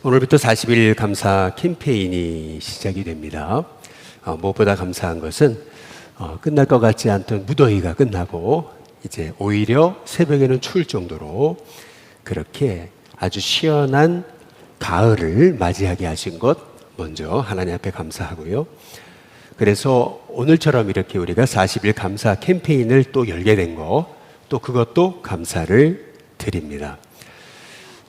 오늘부터 40일 감사 캠페인이 시작이 됩니다. 무엇보다 감사한 것은 끝날 것 같지 않던 무더위가 끝나고 이제 오히려 새벽에는 추울 정도로 그렇게 아주 시원한 가을을 맞이하게 하신 것 먼저 하나님 앞에 감사하고요. 그래서 오늘처럼 이렇게 우리가 40일 감사 캠페인을 또 열게 된 거, 또 그것도 감사를 드립니다.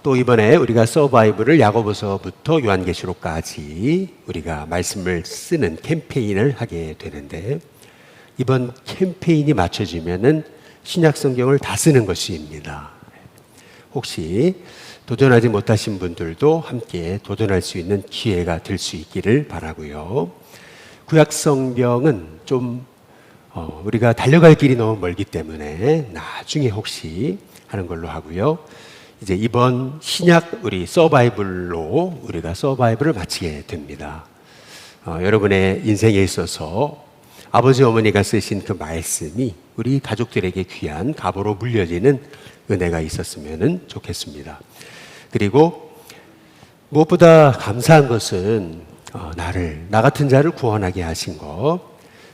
또 이번에 우리가 서바이브를 야고보서부터 요한계시록까지 우리가 말씀을 쓰는 캠페인을 하게 되는데, 이번 캠페인이 맞춰지면은 신약 성경을 다 쓰는 것입니다. 혹시 도전하지 못하신 분들도 함께 도전할 수 있는 기회가 될 수 있기를 바라고요. 구약 성경은 좀 우리가 달려갈 길이 너무 멀기 때문에 나중에 혹시 하는 걸로 하고요. 이제 이번 신약 우리 서바이벌로 우리가 서바이벌을 마치게 됩니다. 여러분의 인생에 있어서 아버지 어머니가 쓰신 그 말씀이 우리 가족들에게 귀한 갑으로 물려지는 은혜가 있었으면 좋겠습니다. 그리고 무엇보다 감사한 것은 나 같은 자를 구원하게 하신 것,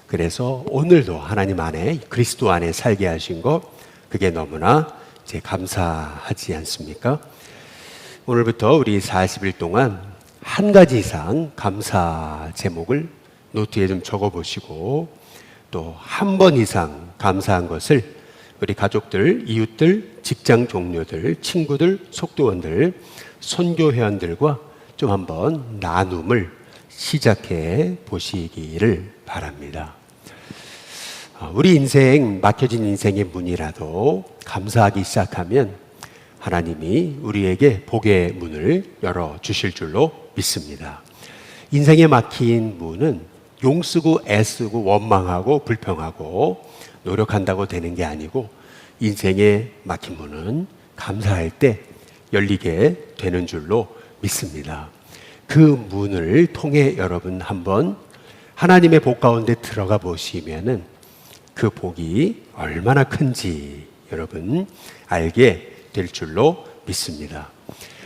그래서 오늘도 하나님 안에 그리스도 안에 살게 하신 것, 그게 너무나 이제 감사하지 않습니까? 오늘부터 우리 40일 동안 한 가지 이상 감사 제목을 노트에 좀 적어보시고, 또 한 번 이상 감사한 것을 우리 가족들, 이웃들, 직장 동료들, 친구들, 속도원들, 선교회원들과 좀 한번 나눔을 시작해 보시기를 바랍니다. 우리 인생, 막혀진 인생의 문이라도 감사하기 시작하면 하나님이 우리에게 복의 문을 열어주실 줄로 믿습니다. 인생에 막힌 문은 용쓰고 애쓰고 원망하고 불평하고 노력한다고 되는 게 아니고, 인생에 막힌 문은 감사할 때 열리게 되는 줄로 믿습니다. 그 문을 통해 여러분 한번 하나님의 복 가운데 들어가 보시면은 그 복이 얼마나 큰지 여러분 알게 될 줄로 믿습니다.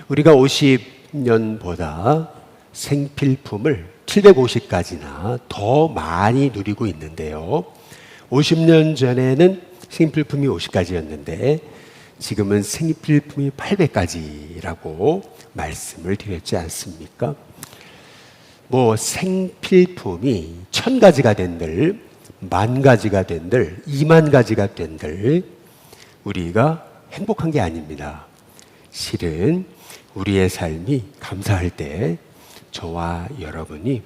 우리가 50년보다 생필품을 750가지나 더 많이 누리고 있는데요. 50년 전에는 생필품이 50가지였는데 지금은 생필품이 800가지라고 말씀을 드렸지 않습니까? 생필품이 1000가지가 된들, 10,000가지가 된들, 20,000가지가 된들 우리가 행복한 게 아닙니다. 실은 우리의 삶이 감사할 때 저와 여러분이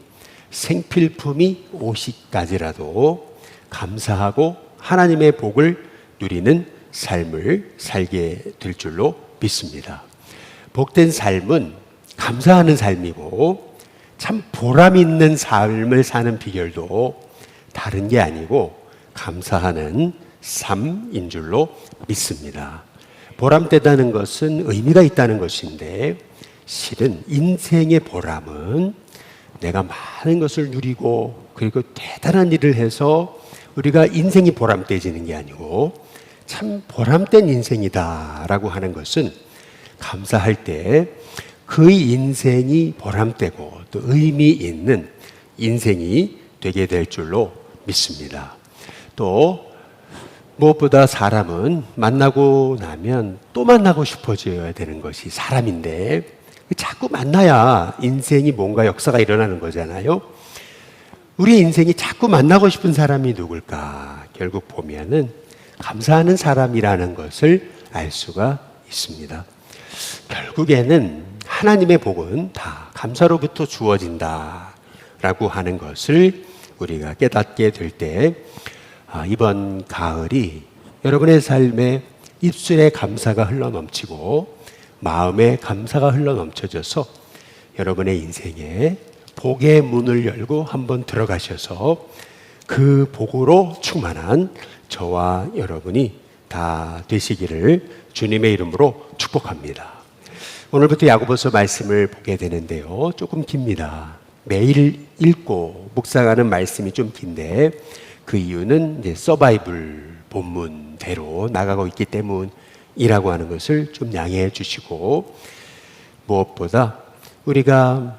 생필품이 50가지라도 감사하고 하나님의 복을 누리는 삶을 살게 될 줄로 믿습니다. 복된 삶은 감사하는 삶이고, 참 보람 있는 삶을 사는 비결도 다른 게 아니고 감사하는 삶인 줄로 믿습니다. 보람되다는 것은 의미가 있다는 것인데, 실은 인생의 보람은 내가 많은 것을 누리고 그리고 대단한 일을 해서 우리가 인생이 보람돼지는 게 아니고, 참 보람된 인생이다라고 하는 것은 감사할 때 그 인생이 보람되고 또 의미 있는 인생이 되게 될 줄로 믿습니다. 또 무엇보다 사람은 만나고 나면 또 만나고 싶어져야 되는 것이 사람인데, 자꾸 만나야 인생이 뭔가 역사가 일어나는 거잖아요. 우리 인생이 자꾸 만나고 싶은 사람이 누굴까? 결국 보면은 감사하는 사람이라는 것을 알 수가 있습니다. 결국에는 하나님의 복은 다 감사로부터 주어진다라고 하는 것을 우리가 깨닫게 될 때, 이번 가을이 여러분의 삶에 입술에 감사가 흘러넘치고 마음에 감사가 흘러넘쳐져서 여러분의 인생에 복의 문을 열고 한번 들어가셔서 그 복으로 충만한 저와 여러분이 다 되시기를 주님의 이름으로 축복합니다. 오늘부터 야고보서 말씀을 보게 되는데요, 조금 깁니다. 매일 읽고 묵상하는 말씀이 좀 긴데, 그 이유는 이제 서바이벌 본문대로 나가고 있기 때문이라고 하는 것을 좀 양해해 주시고, 무엇보다 우리가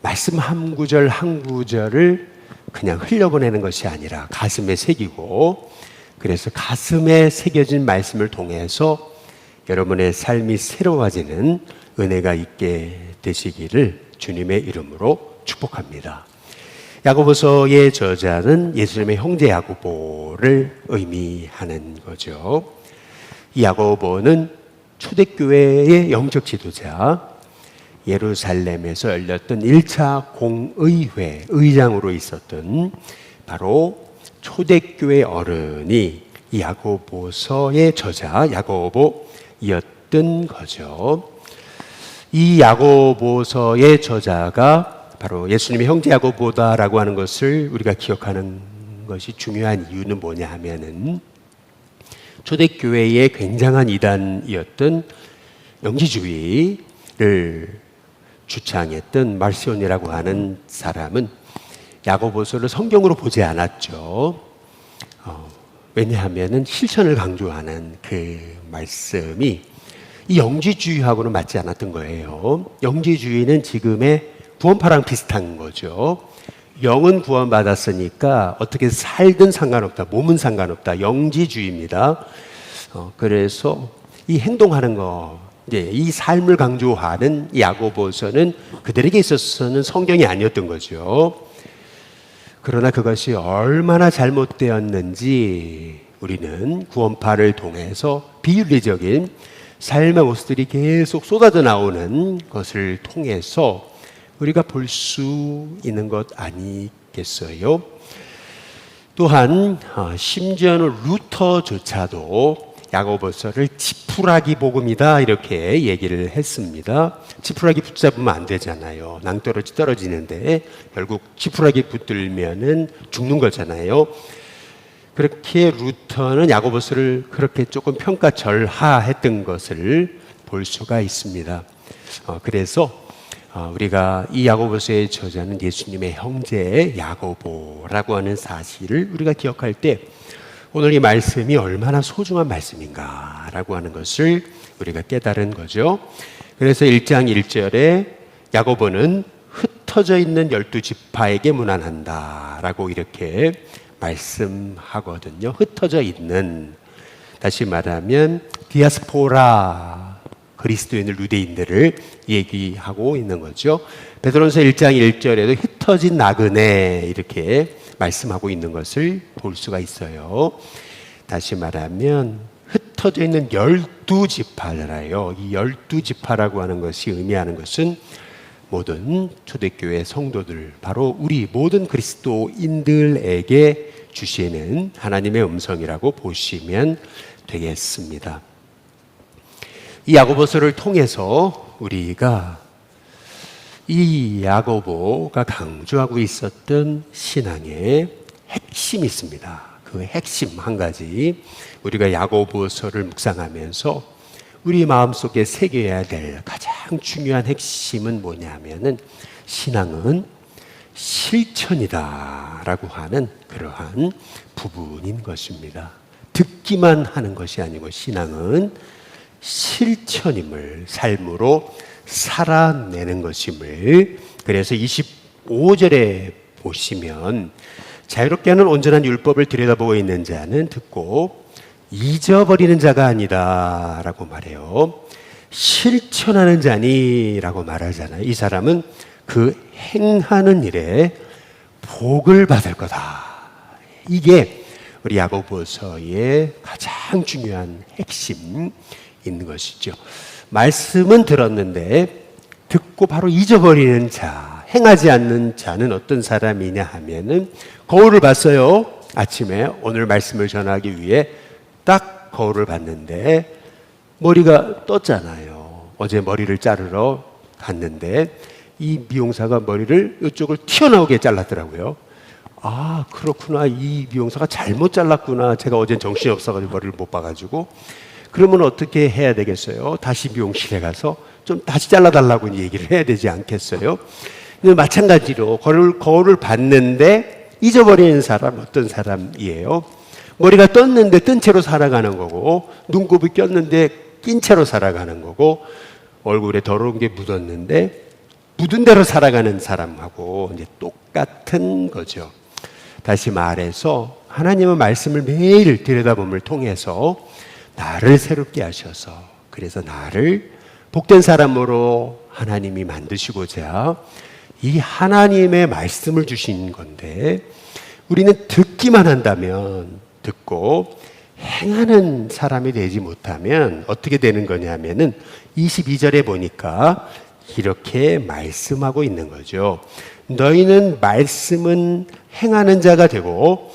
말씀 한 구절 한 구절을 그냥 흘려보내는 것이 아니라 가슴에 새기고, 그래서 가슴에 새겨진 말씀을 통해서 여러분의 삶이 새로워지는 은혜가 있게 되시기를 주님의 이름으로 축복합니다. 야고보서의 저자는 예수님의 형제 야고보를 의미하는 거죠. 이 야고보는 초대교회의 영적 지도자, 예루살렘에서 열렸던 1차 공의회 의장으로 있었던 바로 초대교회 어른이 이 야고보서의 저자 야고보였던 거죠. 이 야고보서의 저자가 바로 예수님의 형제 야고보다라고 하는 것을 우리가 기억하는 것이 중요한 이유는 뭐냐 하면은, 초대교회의 굉장한 이단이었던 영지주의를 주창했던 말시온이라고 하는 사람은 야고보서를 성경으로 보지 않았죠. 왜냐하면 실천을 강조하는 그 말씀이 이 영지주의하고는 맞지 않았던 거예요. 영지주의는 지금의 구원파랑 비슷한 거죠. 영은 구원받았으니까 어떻게 살든 상관없다, 몸은 상관없다, 영지주의입니다. 그래서 이 행동하는 거, 이 삶을 강조하는 야고보서는 그들에게 있어서는 성경이 아니었던 거죠. 그러나 그것이 얼마나 잘못되었는지 우리는 구원파를 통해서 비윤리적인 삶의 모습들이 계속 쏟아져 나오는 것을 통해서 우리가 볼 수 있는 것 아니겠어요? 또한 심지어는 루터조차도 야고보서를 지푸라기 복음이다 이렇게 얘기를 했습니다. 지푸라기 붙잡으면 안 되잖아요. 낭떠러지 떨어지는데 결국 지푸라기 붙들면은 죽는 거잖아요. 그렇게 루터는 야고보서를 그렇게 조금 평가절하했던 것을 볼 수가 있습니다. 그래서 우리가 이 야고보서의 저자는 예수님의 형제 야고보라고 하는 사실을 우리가 기억할 때 오늘 이 말씀이 얼마나 소중한 말씀인가라고 하는 것을 우리가 깨달은 거죠. 그래서 1장 1절에 야고보는 흩어져 있는 12지파에게 문안한다라고 이렇게 말씀하거든요. 흩어져 있는, 다시 말하면 디아스포라, 그리스도인들, 유대인들을 얘기하고 있는 거죠. 베드로전서 1장 1절에도 흩어진 나그네 이렇게 말씀하고 있는 것을 볼 수가 있어요. 다시 말하면 흩어져 있는 12지파잖아요. 이 12지파라고 하는 것이 의미하는 것은 모든 초대교회 성도들, 바로 우리 모든 그리스도인들에게 주시는 하나님의 음성이라고 보시면 되겠습니다. 이 야고보서를 통해서 우리가 이 야고보가 강조하고 있었던 신앙의 핵심이 있습니다. 그 핵심 한 가지, 우리가 야고보서를 묵상하면서 우리 마음속에 새겨야 될 가장 중요한 핵심은 뭐냐면은, 신앙은 실천이다라고 하는 그러한 부분인 것입니다. 듣기만 하는 것이 아니고 신앙은 실천임을, 삶으로 살아내는 것임을. 그래서 25절에 보시면 자유롭게 하는 온전한 율법을 들여다보고 있는 자는 듣고 잊어버리는 자가 아니다 라고 말해요. 실천하는 자니 라고 말하잖아요. 이 사람은 그 행하는 일에 복을 받을 거다. 이게 우리 야고보서의 가장 중요한 핵심 있는 것이죠. 말씀은 들었는데 듣고 바로 잊어버리는 자, 행하지 않는 자는 어떤 사람이냐 하면은, 거울을 봤어요. 아침에 오늘 말씀을 전하기 위해 딱 거울을 봤는데 머리가 떴잖아요. 어제 머리를 자르러 갔는데 이 미용사가 머리를 이쪽을 튀어나오게 잘랐더라고요. 아, 그렇구나. 이 미용사가 잘못 잘랐구나. 제가 어젠 정신이 없어가지고 머리를 못 봐가지고. 그러면 어떻게 해야 되겠어요? 다시 미용실에 가서 좀 다시 잘라달라고 얘기를 해야 되지 않겠어요? 마찬가지로 거울을 봤는데 잊어버리는 사람, 어떤 사람이에요? 머리가 떴는데 뜬 채로 살아가는 거고, 눈곱이 꼈는데 낀 채로 살아가는 거고, 얼굴에 더러운 게 묻었는데 묻은 대로 살아가는 사람하고 이제 똑같은 거죠. 다시 말해서 하나님의 말씀을 매일 들여다봄을 통해서 나를 새롭게 하셔서 그래서 나를 복된 사람으로 하나님이 만드시고자 이 하나님의 말씀을 주신 건데 우리는 듣기만 한다면 듣고 행하는 사람이 되지 못하면 어떻게 되는 거냐면은 22절에 보니까 이렇게 말씀하고 있는 거죠. 너희는 말씀은 행하는 자가 되고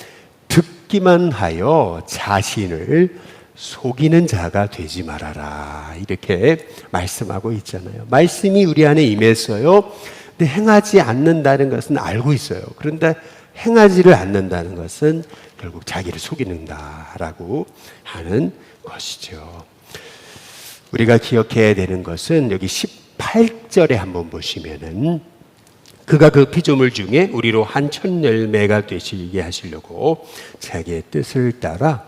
듣기만 하여 자신을 속이는 자가 되지 말아라. 이렇게 말씀하고 있잖아요. 말씀이 우리 안에 임했어요. 근데 행하지 않는다는 것은 알고 있어요. 그런데 행하지를 않는다는 것은 결국 자기를 속이는다라고 하는 것이죠. 우리가 기억해야 되는 것은 여기 18절에 한번 보시면은 그가 그 피조물 중에 우리로 한 천 열매가 되시게 하시려고 자기의 뜻을 따라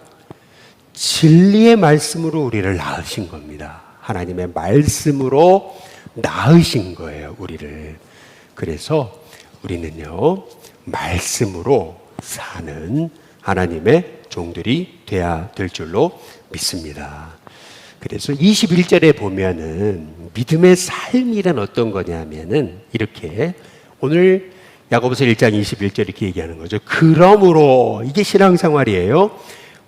진리의 말씀으로 우리를 낳으신 겁니다. 하나님의 말씀으로 낳으신 거예요, 우리를. 그래서 우리는요, 말씀으로 사는 하나님의 종들이 돼야 될 줄로 믿습니다. 그래서 21절에 보면은 믿음의 삶이란 어떤 거냐면은 이렇게 오늘 야고보서 1장 21절 이렇게 얘기하는 거죠. 그러므로 이게 신앙생활이에요.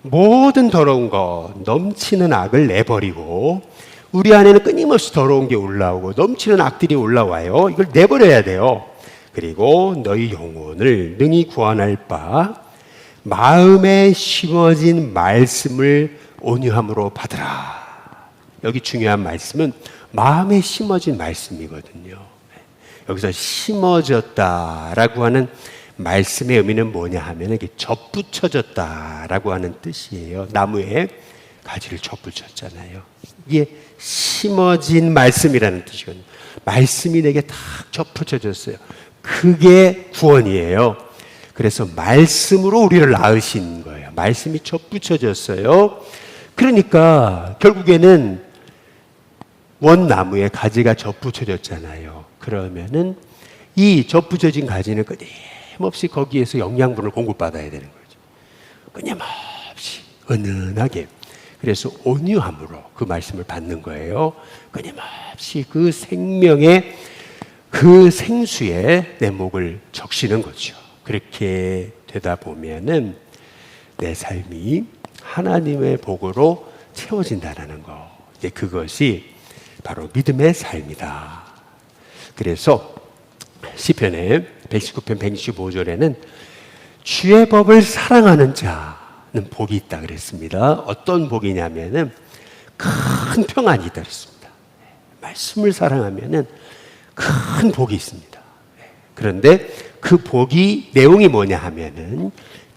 모든 더러운 것, 넘치는 악을 내버리고 우리 안에는 끊임없이 더러운 게 올라오고 넘치는 악들이 올라와요. 이걸 내버려야 돼요. 그리고 너희 영혼을 능히 구원할 바 마음에 심어진 말씀을 온유함으로 받으라. 여기 중요한 말씀은 마음에 심어진 말씀이거든요. 여기서 심어졌다라고 하는 말씀의 의미는 뭐냐 하면 이게 접붙여졌다라고 하는 뜻이에요. 나무에 가지를 접붙였잖아요. 이게 심어진 말씀이라는 뜻이거든요. 말씀이 내게 탁 접붙여졌어요. 그게 구원이에요. 그래서 말씀으로 우리를 낳으신 거예요. 말씀이 접붙여졌어요. 그러니까 결국에는 원나무에 가지가 접붙여졌잖아요. 그러면은 이 접붙여진 가지는 끊임없이 거기에서 영양분을 공급받아야 되는 거죠. 끊임없이 은은하게. 그래서 온유함으로 그 말씀을 받는 거예요. 끊임없이 그 생명의 그 생수에 내 목을 적시는 거죠. 그렇게 되다 보면은 내 삶이 하나님의 복으로 채워진다는 거. 이제 그것이 바로 믿음의 삶이다. 그래서 시편의 119편 125절에는 주의 법을 사랑하는 자는 복이 있다 그랬습니다. 어떤 복이냐면은 큰 평안이 있다 그랬습니다. 말씀을 사랑하면은 큰 복이 있습니다. 그런데 그 복이 내용이 뭐냐 하면은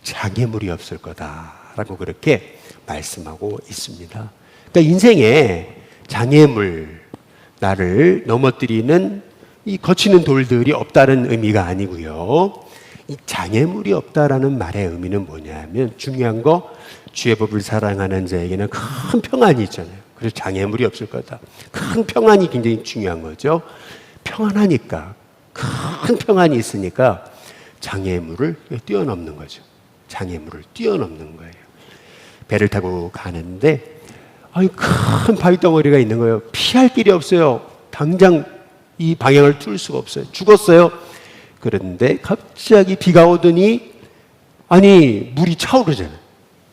장애물이 없을 거다라고 그렇게 말씀하고 있습니다. 그러니까 인생에 장애물, 나를 넘어뜨리는 이 거치는 돌들이 없다는 의미가 아니고요. 이 장애물이 없다라는 말의 의미는 뭐냐면 중요한 거 주의 법을 사랑하는 자에게는 큰 평안이 있잖아요. 그래서 장애물이 없을 거다. 큰 평안이 굉장히 중요한 거죠. 평안하니까 큰 평안이 있으니까 장애물을 뛰어넘는 거죠. 장애물을 뛰어넘는 거예요. 배를 타고 가는데 큰 바위덩어리가 있는 거예요. 피할 길이 없어요. 당장 이 방향을 틀 수가 없어요. 죽었어요. 그런데 갑자기 비가 오더니 물이 차오르잖아요.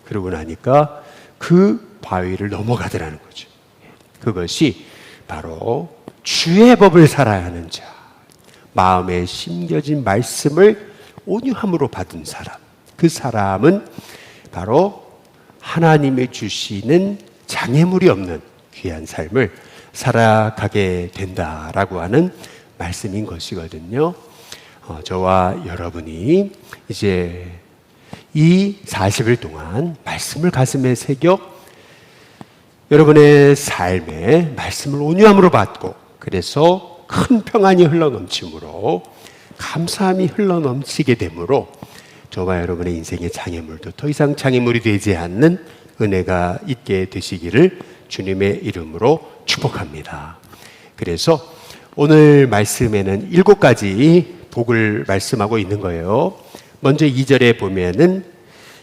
그러고 나니까 그 바위를 넘어가더라는 거죠. 그것이 바로 주의 법을 살아야 하는 자, 마음에 심겨진 말씀을 온유함으로 받은 사람, 그 사람은 바로 하나님의 주시는 장애물이 없는 귀한 삶을 살아가게 된다라고 하는 말씀인 것이거든요. 저와 여러분이 이제 이 40일 동안 말씀을 가슴에 새겨 여러분의 삶에 말씀을 온유함으로 받고 그래서 큰 평안이 흘러넘침으로 감사함이 흘러넘치게 되므로 저와 여러분의 인생의 장애물도 더 이상 장애물이 되지 않는 은혜가 있게 되시기를 주님의 이름으로 축복합니다. 그래서 오늘 말씀에는 7가지 복을 말씀하고 있는 거예요. 먼저 2절에 보면은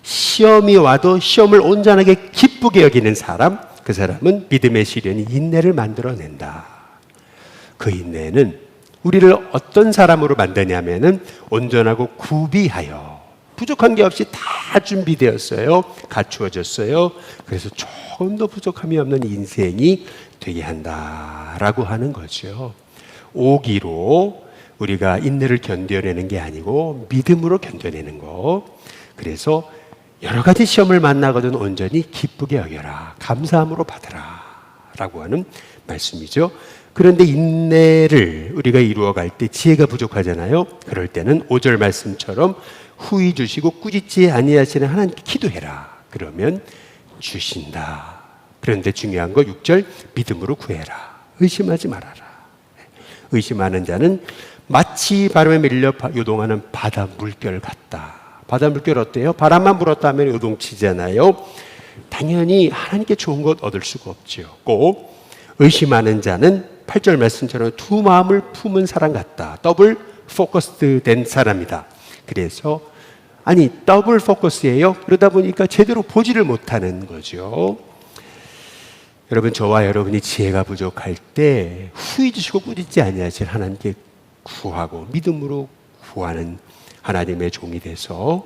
시험이 와도 시험을 온전하게 기쁘게 여기는 사람, 그 사람은 믿음의 시련이 인내를 만들어낸다. 그 인내는 우리를 어떤 사람으로 만드냐면은 온전하고 구비하여 부족한 게 없이 다 준비되었어요. 갖추어졌어요. 그래서 조금도 부족함이 없는 인생이 되게 한다라고 하는 거죠. 오기로 우리가 인내를 견뎌내는 게 아니고 믿음으로 견뎌내는 거. 그래서 여러 가지 시험을 만나거든 온전히 기쁘게 여겨라. 감사함으로 받아라. 라고 하는 말씀이죠. 그런데 인내를 우리가 이루어갈 때 지혜가 부족하잖아요. 그럴 때는 5절 말씀처럼 후히 주시고 꾸짖지 아니하시는 하나님께 기도해라. 그러면 주신다. 그런데 중요한 거 6절 믿음으로 구해라. 의심하지 말아라. 의심하는 자는 마치 바람에 밀려 요동하는 바다 물결 같다. 바다 물결 어때요? 바람만 불었다면 요동치잖아요. 당연히 하나님께 좋은 것 얻을 수가 없죠. 꼭 의심하는 자는 8절 말씀처럼 두 마음을 품은 사람 같다. 더블 포커스드 된 사람이다. 그래서 아니 더블 포커스예요. 그러다 보니까 제대로 보지를 못하는 거죠. 여러분, 저와 여러분이 지혜가 부족할 때 후히 주시고 꾸짖지 아니하실 하나님께 구하고 믿음으로 구하는 하나님의 종이 돼서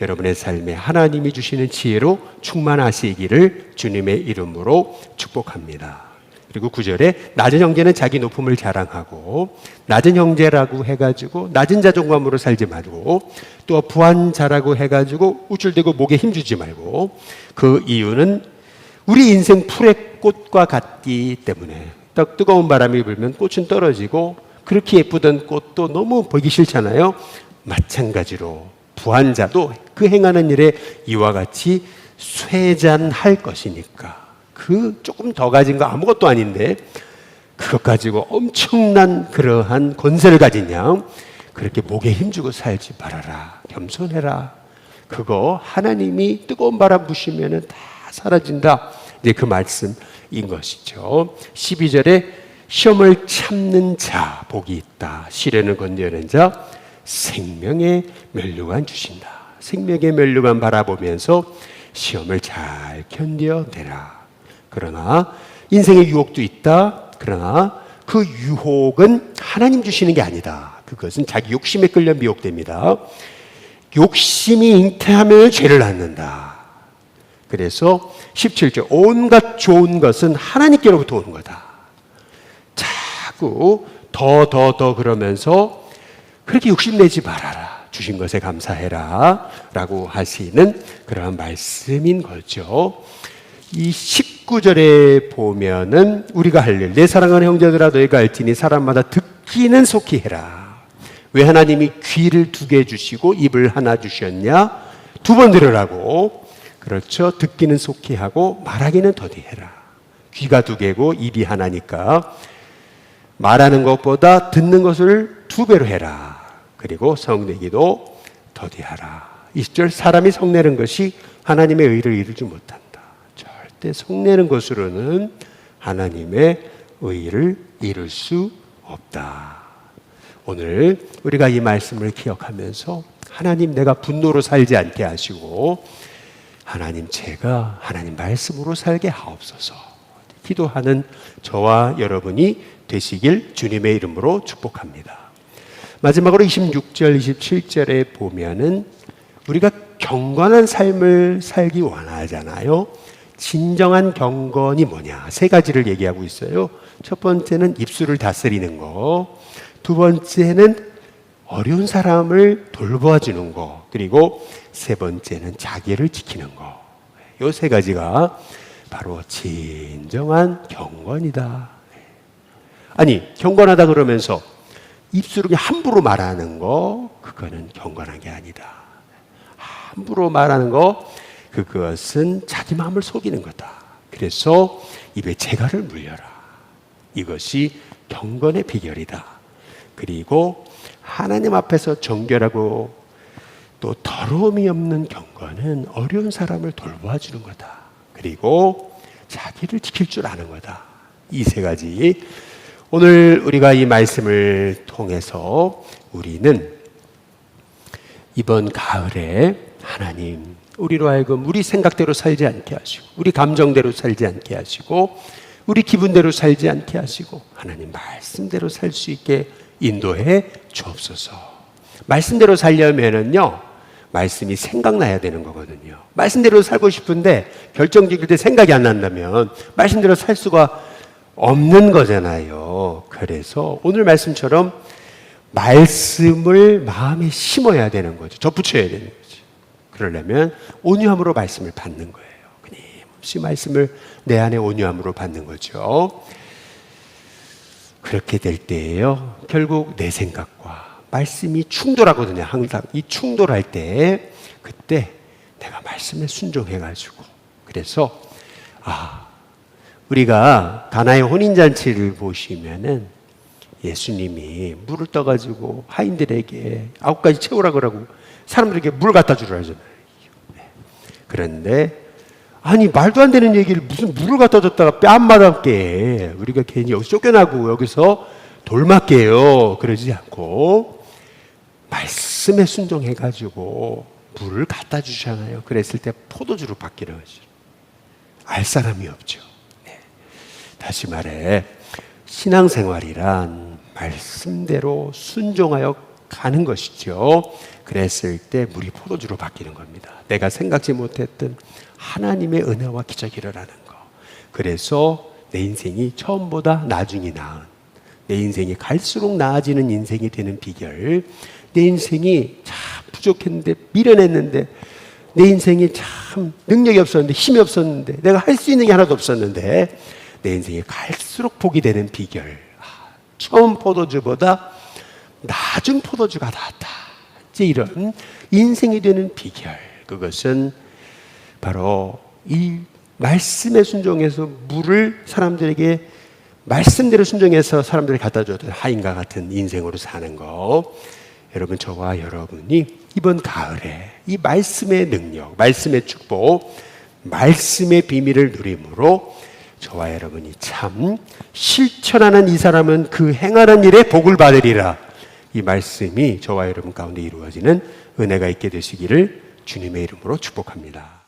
여러분의 삶에 하나님이 주시는 지혜로 충만하시기를 주님의 이름으로 축복합니다. 그리고 9절에 낮은 형제는 자기 높음을 자랑하고, 낮은 형제라고 해가지고 낮은 자존감으로 살지 말고, 또 부한자라고 해가지고 우쭐대고 목에 힘주지 말고, 그 이유는 우리 인생 풀의 꽃과 같기 때문에 딱 뜨거운 바람이 불면 꽃은 떨어지고 그렇게 예쁘던 꽃도 너무 보기 싫잖아요. 마찬가지로 부한자도 그 행하는 일에 이와 같이 쇠잔할 것이니까 그 조금 더 가진 거 아무것도 아닌데 그것 가지고 엄청난 그러한 권세를 가진 양 그렇게 목에 힘주고 살지 말아라. 겸손해라. 그거 하나님이 뜨거운 바람 부시면은 다 사라진다. 이제 그 말씀인 것이죠. 12절에 시험을 참는 자 복이 있다. 시련을 건져내는 자 생명의 면류관 주신다. 생명의 면류관 바라보면서 시험을 잘 견뎌내라. 그러나 인생의 유혹도 있다. 그러나 그 유혹은 하나님 주시는 게 아니다. 그것은 자기 욕심에 끌려 미혹됩니다. 욕심이 잉태하면 죄를 낳는다. 그래서 17절 온갖 좋은 것은 하나님께로부터 오는 거다. 자꾸 더 그러면서 그렇게 욕심내지 말아라. 주신 것에 감사해라 라고 하시는 그러한 말씀인 거죠. 이 19절에 보면은 우리가 할 일, 내 사랑하는 형제들아 너희가 알지니 사람마다 듣기는 속히 해라. 왜 하나님이 귀를 2개 주시고 입을 하나 주셨냐? 2번 들으라고. 그렇죠. 듣기는 속히 하고 말하기는 더디해라. 귀가 2개고 입이 하나니까 말하는 것보다 듣는 것을 2배로 해라. 그리고 성내기도 더디하라. 20절 사람이 성내는 것이 하나님의 의를 이루지 못한다. 절대 성내는 것으로는 하나님의 의를 이룰 수 없다. 오늘 우리가 이 말씀을 기억하면서 하나님 내가 분노로 살지 않게 하시고 하나님 제가 하나님 말씀으로 살게 하옵소서 기도하는 저와 여러분이 되시길 주님의 이름으로 축복합니다. 마지막으로 26절, 27절에 보면은 우리가 경건한 삶을 살기 원하잖아요. 진정한 경건이 뭐냐? 3가지를 얘기하고 있어요. 첫 번째는 입술을 다스리는 거. 2번째는 어려운 사람을 돌보아주는 거. 그리고 3번째는 자기를 지키는 거. 이 3가지가 바로 진정한 경건이다. 아니, 경건하다 그러면서 입술을 함부로 말하는 거, 그거는 경건한 게 아니다. 함부로 말하는 거, 그것은 자기 마음을 속이는 거다. 그래서 입에 재갈을 물려라. 이것이 경건의 비결이다. 그리고 하나님 앞에서 정결하고 또 더러움이 없는 경건은 어려운 사람을 돌봐주는 거다. 그리고 자기를 지킬 줄 아는 거다. 이 3가지 오늘 우리가 이 말씀을 통해서 우리는 이번 가을에 하나님, 우리로 하여금 우리 생각대로 살지 않게 하시고, 우리 감정대로 살지 않게 하시고, 우리 기분대로 살지 않게 하시고, 하나님 말씀대로 살 수 있게 인도해 주옵소서. 말씀대로 살려면은요, 말씀이 생각나야 되는 거거든요. 말씀대로 살고 싶은데 결정적일 때 생각이 안 난다면 말씀대로 살 수가 없는 거잖아요. 그래서 오늘 말씀처럼 말씀을 마음에 심어야 되는 거죠. 접붙여야 되는 거죠. 그러려면 온유함으로 말씀을 받는 거예요. 끊임없이 말씀을 내 안에 온유함으로 받는 거죠. 그렇게 될 때예요, 결국 내 생각과 말씀이 충돌하거든요. 항상 이 충돌할 때, 그때 내가 말씀에 순종해가지고, 그래서 우리가 가나의 혼인잔치를 보시면은 예수님이 물을 떠가지고 하인들에게 9가지 채우라 그러고 사람들에게 물 갖다 주라 하잖아요. 그런데 아니, 말도 안 되는 얘기를 무슨 물을 갖다 줬다가 뺨마담게 우리가 괜히 여기서 쫓겨나고 여기서 돌맞게요 그러지 않고 말씀에 순종해가지고 물을 갖다 주잖아요. 그랬을 때 포도주로 바뀌는 거죠. 알 사람이 없죠. 네. 다시 말해, 신앙생활이란 말씀대로 순종하여 가는 것이죠. 그랬을 때 물이 포도주로 바뀌는 겁니다. 내가 생각지 못했던 하나님의 은혜와 기적이 일어나는 거. 그래서 내 인생이 처음보다 나중이 나은, 내 인생이 갈수록 나아지는 인생이 되는 비결, 내 인생이 참 부족했는데 미련했는데, 내 인생이 참 능력이 없었는데 힘이 없었는데 내가 할 수 있는 게 하나도 없었는데 내 인생이 갈수록 복이 되는 비결, 처음 포도주보다 나중 포도주가 낫다, 이제 이런 인생이 되는 비결, 그것은 바로 이 말씀에 순종해서 물을 사람들에게 말씀대로 순종해서 사람들이 갖다 줬던 하인과 같은 인생으로 사는 거. 여러분, 저와 여러분이 이번 가을에 이 말씀의 능력, 말씀의 축복, 말씀의 비밀을 누림으로 저와 여러분이 참 실천하는 이 사람은 그 행하는 일에 복을 받으리라, 이 말씀이 저와 여러분 가운데 이루어지는 은혜가 있게 되시기를 주님의 이름으로 축복합니다.